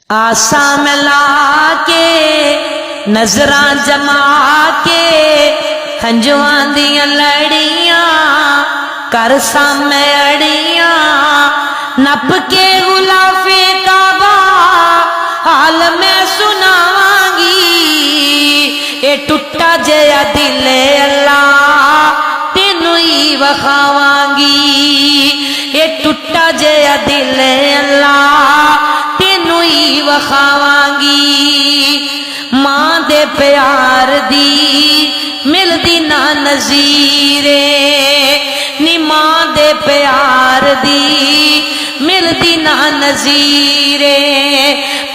आसा मिला के नजरां जमा के हंजुआं दियां लड़ियां कर सामे अड़ियां नप के गुलाफे काबा हाल मैं सुनावांगी। ए टुटा जया दिल अल्लाह तेनू ही वखावांगी। ए टुटा जया दिल अल्लाह तेनू ही वखावांगी। मां दे प्यार दी मिलदी ना नज़ीरे नी मां दे प्यार दी मिलदी ना नज़ीरे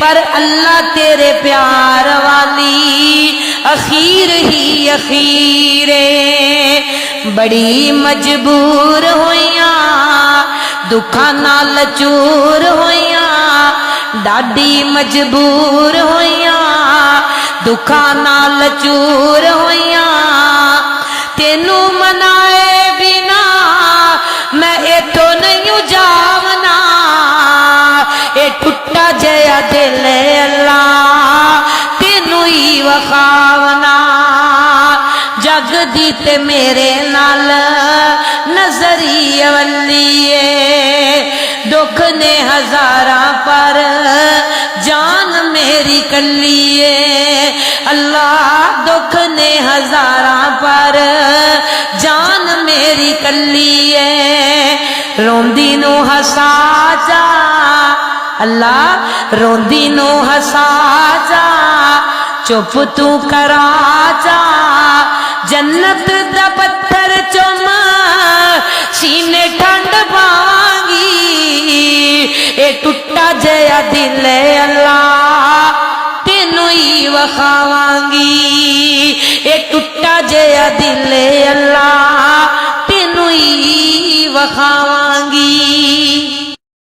पर अल्लाह तेरे प्यार वाली अखीर ही अखीरे। बड़ी मजबूर होइया दुखा नाल चूर होइया डाडी मजबूर होइया दुखा नाल चूर होइया तेनू मनाए बिना मैं इथों नहीं जावना। ए टुटा जया दिल अल्लाह तेनू ही वखावना। जग दी ते मेरे नाल नजरी अवलिए दुख ने हजारा पर जान मेरी कलिए। अल्लाह दुख ने हजारा पर जान मेरी कलिए। रोंदी नू हसा जा अल्लाह रोंदी नू हसा जा चुप तू करा जा जन्नत दा पत्थर चुम सीने ठंड पावांगी। ए टुटा जया दिल अल्लाह तेनू ही वखावांगी। ए टुटा जया दिल अल्लाह तेनू ही वखावांगी।